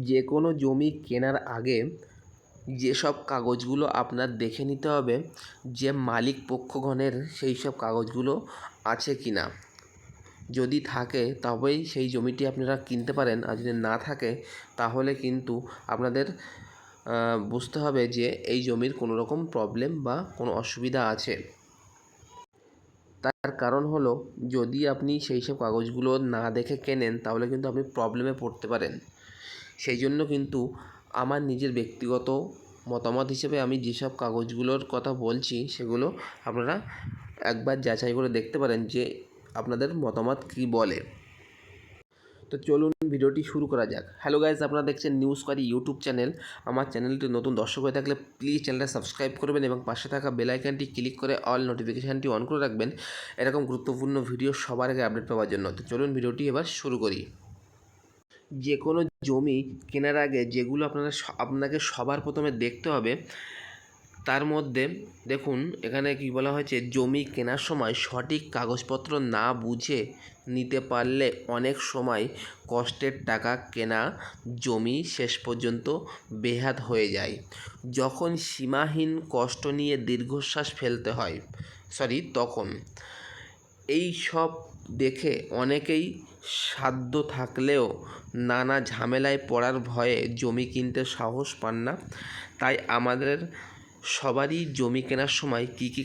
যে কোনো জমি কেনার আগে যেসব কাগজগুলো আপনার দেখে নিতে হবে যে মালিক পক্ষগণের সেই সব কাগজগুলো আছে কি না। যদি থাকে তবেই সেই জমিটি আপনারা কিনতে পারেন, আর যদি না থাকে তাহলে কিন্তু আপনাদের বুঝতে হবে যে এই জমির কোনো রকম প্রবলেম বা কোনো অসুবিধা আছে। তার কারণ হলো, যদি আপনি সেই সব কাগজগুলো না দেখে কেনেন তাহলে কিন্তু আপনি প্রবলেমে পড়তে পারেন। সেই জন্য কিন্তু আমার নিজের ব্যক্তিগত মতামত হিসেবে আমি যেসব কাগজগুলোর কথা বলছি সেগুলো আপনারা একবার যাচাই করে দেখতে পারেন যে আপনাদের মতামত কী বলে। তো চলুন ভিডিওটি শুরু করা যাক। হ্যালো গাইজ, আপনারা দেখছেন নিউজ কোয়ারি ইউটিউব চ্যানেল। আমার চ্যানেলটি নতুন দর্শক হয়ে থাকলে প্লিজ চ্যানেলটা সাবস্ক্রাইব করবেন এবং পাশে থাকা বেল আইকনটি ক্লিক করে অল নোটিফিকেশানটি অন করে রাখবেন এরকম গুরুত্বপূর্ণ ভিডিও সবার আগে আপডেট পাওয়ার জন্য। তো চলুন ভিডিওটি এবার শুরু করি। যে কোনো জমি কেনার আগে যেগুলো আপনাকে সবার প্রথমে দেখতে হবে, তার মধ্যে দেখুন এখানে কি বলা হয়েছে, জমি কেনার সময় সঠিক কাগজপত্র না বুঝে নিতে পারলে অনেক সময় কষ্টের টাকা কেনা জমি শেষ পর্যন্ত বেহাত হয়ে যায়। যখন সীমাহীন কষ্ট নিয়ে দীর্ঘশ্বাস ফেলতে হয় তখন এই সব দেখে অনেকেই সাধ্য থাকলেও নানা ঝামেলায় পড়ার ভয়ে জমি কিনতে সাহস পান না। তাই আমাদের সবারই জমি কেনার সময় কী কী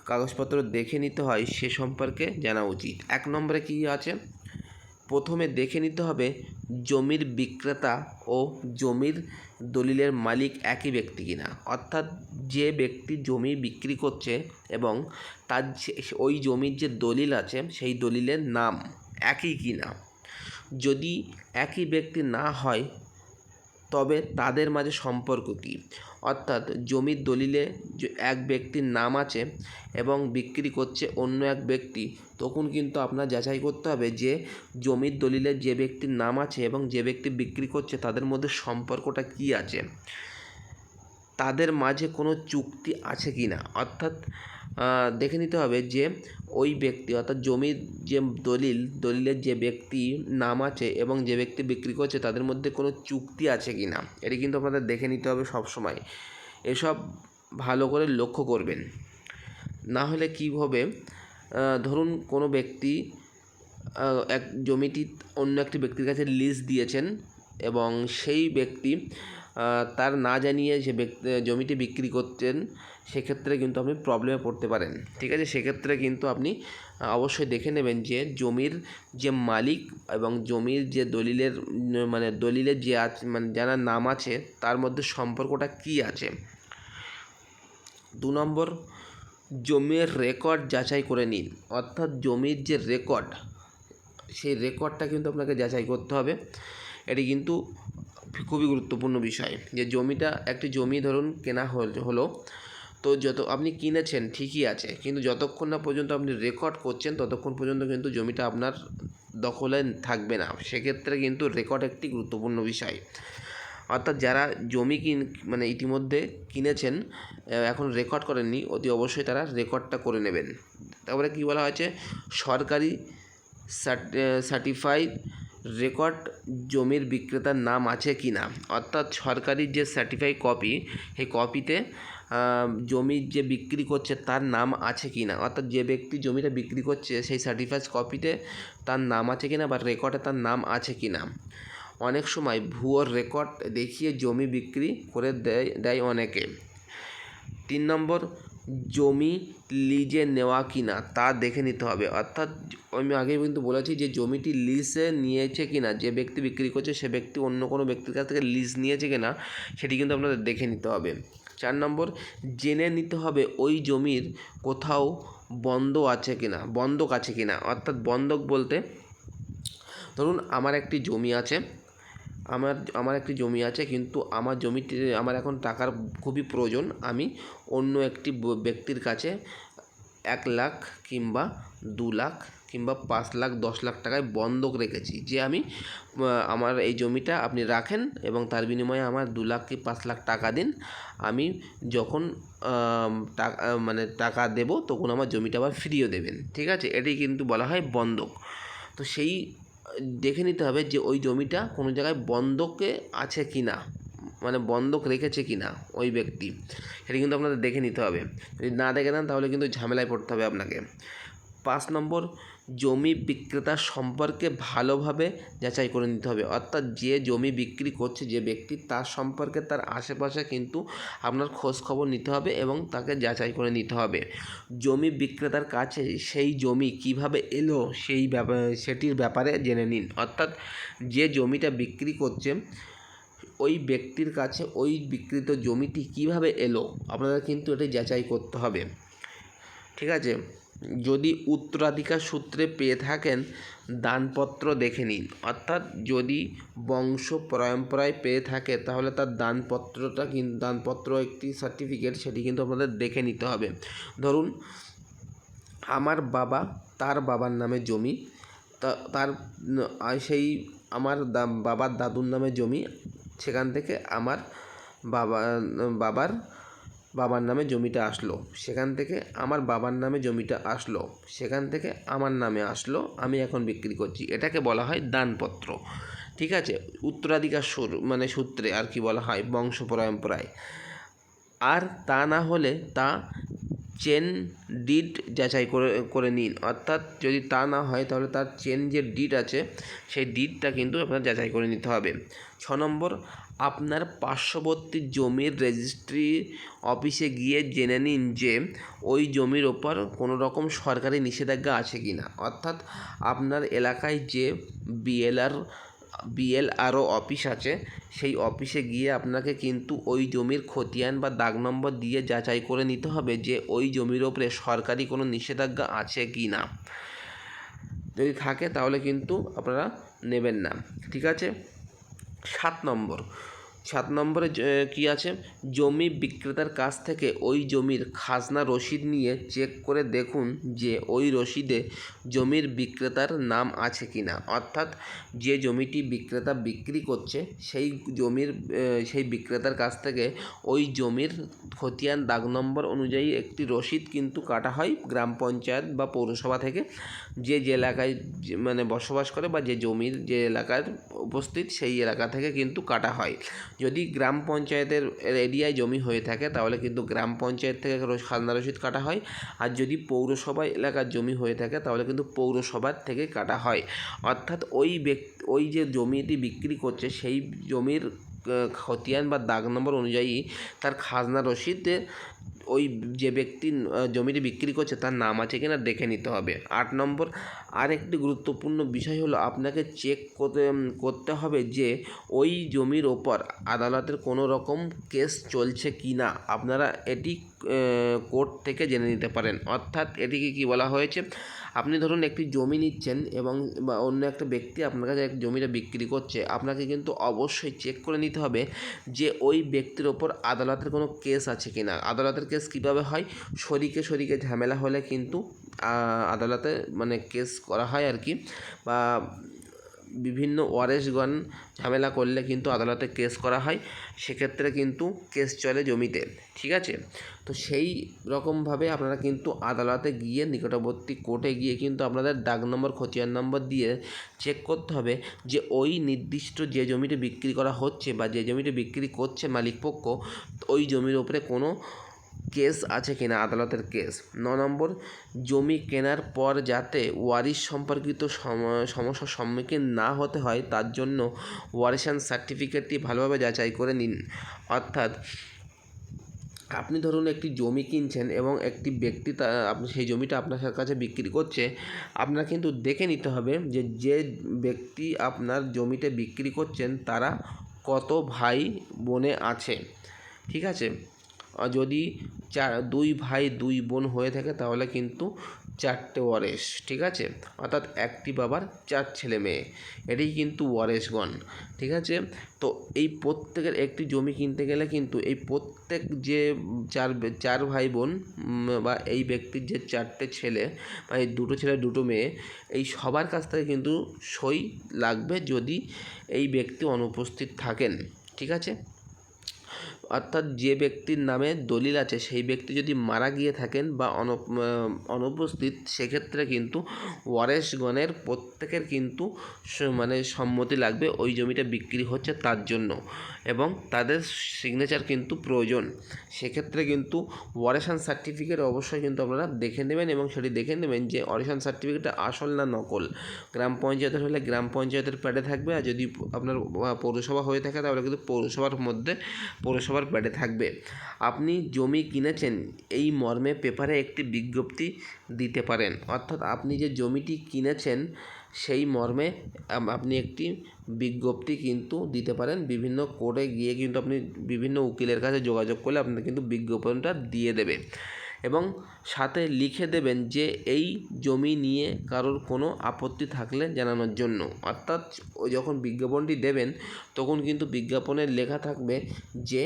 কাগজপত্র দেখে নিতে হয় সে সম্পর্কে জানা উচিত। 1 নম্বরে কী আছে, প্রথমে দেখে নিতে হবে জমির বিক্রেতা ও জমির দলিলের মালিক একই ব্যক্তি কিনা। অর্থাৎ যে ব্যক্তি জমি বিক্রি করছে এবং তার ওই জমির যে দলিল আছে সেই দলিলের নাম একই কিনা। যদি একই ব্যক্তি না হয় তবে তাদের মাঝে সম্পর্ক কী, অর্থাৎ জমির দলিলে এক ব্যক্তির নাম আছে এবং বিক্রি করছে অন্য এক ব্যক্তি, তখন কিন্তু আপনার যাচাই করতে হবে যে জমির দলিলে যে ব্যক্তির নাম আছে এবং যে ব্যক্তি বিক্রি করছে তাদের মধ্যে সম্পর্কটা কী আছে, তাদের মাঝে কোনো চুক্তি আছে কি না। অর্থাৎ দেখে নিতে হবে যে ওই ব্যক্তি অর্থাৎ জমির যে দলিলের যে ব্যক্তি নাম আছে এবং যে ব্যক্তি বিক্রি করছে তাদের মধ্যে কোনো চুক্তি আছে কি না। এটি কিন্তু আপনাদের দেখে নিতে হবে সব সময়। এসব ভালো করে লক্ষ্য করবেন, না হলে কী হবে, ধরুন কোনো ব্যক্তি এক জমিটি অন্য একটি ব্যক্তির কাছে লিজ দিয়েছেন এবং সেই ব্যক্তি তার না জানিয়ে যে জমিটি বিক্রি করছেন, সেক্ষেত্রে কিন্তু আপনি প্রবলেমে পড়তে পারেন। ঠিক আছে, সেক্ষেত্রে কিন্তু আপনি অবশ্যই দেখে নেবেন যে জমির যে মালিক এবং জমির যে দলিলের যে যার নাম আছে তার মধ্যে সম্পর্কটা কী আছে। 2 নম্বর, জমির রেকর্ড যাচাই করে নিন। অর্থাৎ জমির যে রেকর্ড, সেই রেকর্ডটা কিন্তু আপনাকে যাচাই করতে হবে। এটি কিন্তু খুবই গুরুত্বপূর্ণ বিষয় যে একটি জমি ধরুন কেনা হলো, তো আপনি কিনেছেন ঠিকই আছে, কিন্তু যতক্ষণ না পর্যন্ত আপনি রেকর্ড করছেন ততক্ষণ পর্যন্ত কিন্তু জমিটা আপনার দখলে থাকবে না। সেক্ষেত্রে কিন্তু রেকর্ড একটি গুরুত্বপূর্ণ বিষয়। অর্থাৎ যারা জমি ইতিমধ্যে কিনেছেন এখন রেকর্ড করেননি, অতি অবশ্যই তারা রেকর্ডটা করে নেবেন। তারপরে কী বলা হয়েছে, সরকারি সার্টিফাইড রেকর্ড জমির বিক্রেতার নাম আছে কি না। অর্থাৎ সরকারি যে সার্টিফাইড কপি, সেই কপিতে জমি যে বিক্রি করছে তার নাম আছে কি না। অর্থাৎ যে ব্যক্তি জমিটা বিক্রি করছে সেই সার্টিফাইড কপিতে তার নাম আছে কি না বা রেকর্ডে তার নাম আছে কি না। অনেক সময় ভুয়ো রেকর্ড দেখিয়ে জমি বিক্রি করে দেয় অনেকে। 3 নম্বর, জমি লিজে নেওয়া কিনা তা দেখে নিতে হবে। অর্থাৎ আমি আগেই কিন্তু বলেছি যে জমিটি লিজে নিয়েছে কিনা, যে ব্যক্তি বিক্রি করছে সে ব্যক্তি অন্য কোনো ব্যক্তির কাছ থেকে লিজ নিয়েছে কিনা সেটি কিন্তু আপনাদের দেখে নিতে হবে। 4 নম্বর, জেনে নিতে হবে ওই জমির কোথাও বন্ধক আছে কিনা। অর্থাৎ বন্ধক বলতে, ধরুন আমার একটি জমি আছে কিন্তু আমার জমিটি আমার এখন টাকার খুবই প্রয়োজন। আমি অন্য একটি ব্যক্তির কাছে 1 লাখ কিংবা 2 লাখ কিংবা 5 লাখ 10 লাখ টাকায় বন্ধক রেখেছি যে আমার এই জমিটা আপনি রাখেন এবং তার বিনিময়ে আমার 2 লাখ কি 5 লাখ টাকা দিন। আমি যখন টাকা দেব তখন আমার জমিটা আবার ফিরিয়ে দেবেন। ঠিক আছে, এটি কিন্তু বলা হয় বন্ধক। তো সেই দেখে নিতে হবে যে ওই জমিটা কোনো জায়গায় বন্ধকে আছে কি না, মানে বন্ধক রেখেছে কি না ওই ব্যক্তি, সেটা কিন্তু আপনাদের দেখে নিতে হবে। যদি না দেখে নেন তাহলে কিন্তু ঝামেলায় পড়তে হবে আপনাকে। 5 নম্বর, জমি বিক্রেতার সম্পর্কে ভালোভাবে যাচাই করে নিতে হবে। অর্থাৎ যে জমি বিক্রি করছে যে ব্যক্তি, তার সম্পর্কে তার আশেপাশে কিন্তু আপনার খোঁজ খবর নিতে হবে এবং তাকে যাচাই করে নিতে হবে। জমি বিক্রেতার কাছে সেই জমি কিভাবে এলো সেটির ব্যাপারে জেনে নিন। অর্থাৎ যে জমিটা বিক্রি করছে ওই ব্যক্তির কাছে ওই বিক্রিত জমিটি কিভাবে এলো আপনাদের কিন্তু এটি যাচাই করতে হবে। ঠিক আছে, যদি উত্তরাধিকার সূত্রে পেয়ে থাকেন দানপত্র দেখে নিন। অর্থাৎ যদি বংশ পরম্পরায় পেয়ে থাকে তাহলে তার দানপত্র একটি সার্টিফিকেট, সেটি কিন্তু আপনাদের দেখে নিতে হবে। ধরুন আমার বাবা, তার বাবার নামে জমি, তার সেই আমার বাবার দাদুর নামে জমি, সেখান থেকে আমার বাবার নামে জমিটা আসলো, সেখান থেকে আমার বাবার নামে জমিটা আসলো, সেখান থেকে আমার নামে আসলো, আমি এখন বিক্রি করছি, এটাকে বলা হয় দানপত্র। ঠিক আছে, উত্তরাধিকার সূত্রে আর কি বলা হয়, বংশ পরম্পরায়। আর তা না হলে তা চেন ডিড যাচাই করে নিন। অর্থাৎ যদি তা না হয় তাহলে তার চেন যে ডিড আছে সেই ডিডটা কিন্তু আপনার যাচাই করে নিতে হবে। 6 নম্বর, আপনার পার্শ্ববর্তী জমির রেজিস্ট্রি অফিসে গিয়ে জেনে নিন যে ওই জমির ওপর কোনো রকম সরকারি নিষেধাজ্ঞা আছে কি না। অর্থাৎ আপনার এলাকায় যে বিএলআরও অফিস আছে সেই অফিসে গিয়ে আপনাকে কিন্তু ওই জমির খতিয়ান বা দাগ নম্বর দিয়ে যাচাই করে নিতে হবে যে ওই জমির ওপরে সরকারি কোনো নিষেধাজ্ঞা আছে কি না। যদি থাকে তাহলে কিন্তু আপনারা নেবেন না। ঠিক আছে, 7 নম্বরে কি আছে, জমি বিক্রেতার কাছ থেকে ওই জমির খাজনা রসিদ নিয়ে চেক করে দেখুন যে ওই রসিদে জমির বিক্রেতার নাম আছে কি না। অর্থাৎ যে জমিটি বিক্রেতা বিক্রি করছে সেই বিক্রেতার কাছ থেকে ওই জমির খতিয়ান দাগ নম্বর অনুযায়ী একটি রসিদ কিন্তু কাটা হয় গ্রাম পঞ্চায়েত বা পৌরসভা থেকে, যে এলাকায় মানে বসবাস করে বা যে জমির যে এলাকার উপস্থিত সেই এলাকা থেকে কিন্তু কাটা হয়। যদি গ্রাম পঞ্চায়েতের এরিয়ায় জমি হয়ে থাকে তাহলে কিন্তু গ্রাম পঞ্চায়েত থেকে খাজনা রসিদ কাটা হয়, আর যদি পৌরসভা এলাকার জমি হয়ে থাকে তাহলে কিন্তু পৌরসভার থেকে কাটা হয়। অর্থাৎ ওই যে জমিটি বিক্রি করছে সেই জমির খতিয়ান বা দাগ নম্বর অনুযায়ী তার খাজনা রসিদে ওই যে ব্যক্তি জমিটি বিক্রি করছে তার নাম আছে কিনা দেখে নিতে হবে। 8 নম্বর, আরেকটি গুরুত্বপূর্ণ বিষয় হলো আপনাকে চেক করতে হবে যে ওই জমির ওপর আদালতের কোনো রকম কেস চলছে কি না। আপনারা এটি কোর্ট থেকে জেনে নিতে পারেন। অর্থাৎ এটিকে কি বলা হয়েছে, আপনি ধরুন একটি জমি নিচ্ছেন এবং বা অন্য একটা ব্যক্তি আপনার কাছে জমিটা বিক্রি করছে, আপনাকে কিন্তু অবশ্যই চেক করে নিতে হবে যে ওই ব্যক্তির ওপর আদালতের কোনো কেস আছে কি না। আদালতের কেস কীভাবে হয়, শরিকে ঝামেলা হলে কিন্তু আদালতে মানে কেস করা হয় আর কি, বা বিভিন্ন ওয়ারেসগণ ঝামেলা করলে কিন্তু আদালতে কেস করা হয়, সেক্ষেত্রে কিন্তু কেস চলে জমিতে। ঠিক আছে, তো সেই রকমভাবে আপনারা কিন্তু আদালতে গিয়ে নিকটবর্তী কোর্টে গিয়ে কিন্তু আপনাদের দাগ নম্বর খতিয়ান নম্বর দিয়ে চেক করতে হবে যে ওই নির্দিষ্ট যে জমিটি বিক্রি করা হচ্ছে বা যে জমিটি বিক্রি করছে মালিকপক্ষ, ওই জমির ওপরে কোনো কেস আছে কিনা, আদালতের কেস। 9 নম্বর, জমি কেনার পর যাতে ওয়ারিশ সম্পর্কিত সমস্যার সম্মুখীন না হতে হয় তার জন্য ওয়ারিশান সার্টিফিকেটটি ভালোভাবে যাচাই করে নিন। অর্থাৎ আপনি ধরুন একটি জমি কিনছেন এবং একটি ব্যক্তি আপনি সেই জমিটা আপনার কাছে বিক্রি করছে, আপনার কিন্তু দেখে নিতে হবে যে ব্যক্তি আপনার জমিটা বিক্রি করছেন তারা কত ভাই বোনে আছে। ঠিক আছে, যদি 2 ভাই 2 বোন হয়ে থাকে তাহলে কিন্তু 4টে ওয়ারেস। ঠিক আছে, অর্থাৎ একটি বাবার 4 ছেলে মেয়ে, এটাই কিন্তু ওয়ারেসগণ। ঠিক আছে, তো এই প্রত্যেকের একটি জমি কিনতে গেলে কিন্তু এই প্রত্যেক যে 4 ভাই বোন বা এই ব্যক্তির যে 4টে ছেলে বা এই 2টো ছেলে 2টো মেয়ে, এই সবার কাছ থেকে কিন্তু সই লাগবে যদি এই ব্যক্তি অনুপস্থিত থাকেন। ঠিক আছে, অর্থাৎ যে ব্যক্তির নামে দলিল আছে সেই ব্যক্তি যদি মারা গিয়ে থাকেন বা অনুপস্থিত, সেক্ষেত্রে কিন্তু ওয়ারেশগণের প্রত্যেকের কিন্তু মানে সম্মতি লাগবে ওই জমিটা বিক্রি হচ্ছে তার জন্য, এবং তাদের সিগনেচার কিন্তু প্রয়োজন। সেক্ষেত্রে কিন্তু ওয়ারেশন সার্টিফিকেট অবশ্যই কিন্তু আপনারা দেখে নেবেন, এবং সেটি দেখে নেবেন যে ওয়ারেশন সার্টিফিকেটটা আসল না নকল। গ্রাম পঞ্চায়েতের হলে গ্রাম পঞ্চায়েতের প্যাডে থাকবে, আর যদি আপনার পৌরসভা হয়ে থাকে তাহলে কিন্তু পৌরসভার মধ্যে পৌরসভার প্যাডে থাকবে। আপনি জমি কিনেছেন এই মর্মে পেপারে একটি বিজ্ঞপ্তি দিতে পারেন, অর্থাৎ আপনি যে জমিটি কিনেছেন সেই মর্মে আপনি একটি বিজ্ঞপ্তি কিন্তু দিতে পারেন। বিভিন্ন কোর্টে গিয়ে কিন্তু আপনি বিভিন্ন উকিলের কাছে যোগাযোগ করলে আপনার কিন্তু বিজ্ঞাপনটা দিয়ে দেবে, এবং সাথে লিখে দেবেন যে এই জমি নিয়ে কারোর কোনো আপত্তি থাকলে জানানোর জন্য। অর্থাৎ যখন বিজ্ঞাপনটি দেবেন তখন কিন্তু বিজ্ঞাপনে লেখা থাকবে যে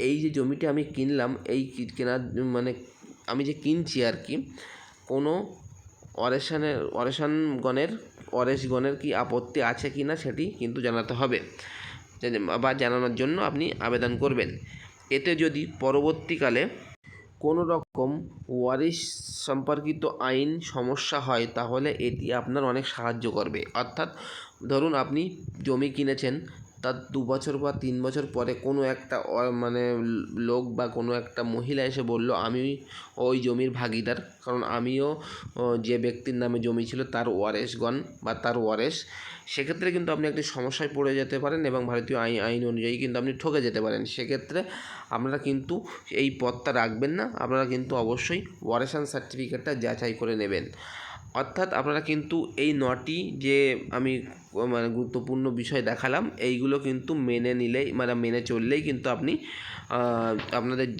এই যে জমিটি আমি কিনলাম, এই কেনার মানে আমি যে কিনছি আর কি, কোনো ওয়ারেশগণের কি আপত্তি আছে কি না সেটি কিন্তু জানাতে হবে বা জানানোর জন্য আপনি আবেদন করবেন। এতে যদি পরবর্তীকালে কোনো রকম ওয়ারিশ সম্পর্কিত আইন সমস্যা হয় তাহলে এটি আপনার অনেক সাহায্য করবে। অর্থাৎ ধরুন আপনি জমি কিনেছেন, তার 2 বছর বা 3 বছর পরে কোনো একটা মানে লোক বা কোনো একটা মহিলা এসে বলল আমি ওই জমির ভাগিদার, কারণ আমিও যে ব্যক্তির নামে জমি ছিল তার ওয়ারেশগণ বা তার ওয়ারেশ। সেক্ষেত্রে কিন্তু আপনি একটি সমস্যায় পড়ে যেতে পারেন এবং ভারতীয় আইন অনুযায়ী কিন্তু আপনি ঠকে যেতে পারেন। সেক্ষেত্রে আপনারা কিন্তু এই পদটা রাখবেন না, আপনারা কিন্তু অবশ্যই ওয়ারেশন সার্টিফিকেটটা যাচাই করে নেবেন। অর্থাৎ আপনারা কিন্তু এই 9টি যে আমি মানে গুরুত্বপূর্ণ বিষয় দেখালাম, এইগুলো কিন্তু মেনে চললেই কিন্তু আপনি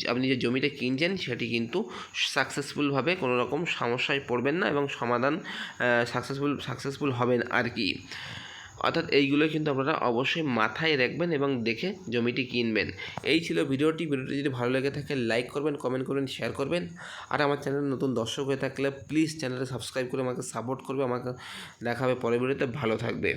আপনি যে জমিটা কিনছেন সেটি কিন্তু সাকসেসফুলভাবে কোনো রকম সমস্যায় পড়বেন না, এবং সমাধান সাকসেসফুল হবেন আর কি। অর্থাৎ এইগুলো কিন্তু আপনারা অবশ্যই মাথায় রাখবেন এবং দেখে জমিটি কিনবেন। এই ছিল ভিডিওটি যদি ভালো লেগে থাকে লাইক করবেন, কমেন্ট করবেন, শেয়ার করবেন। আর আমার চ্যানেলে নতুন দর্শক হয়ে থাকলে প্লিজ চ্যানেলটা সাবস্ক্রাইব করে আমাকে সাপোর্ট করবে। আমাকে দেখা হবে পরের ভিডিওতে। ভালো থাকবে।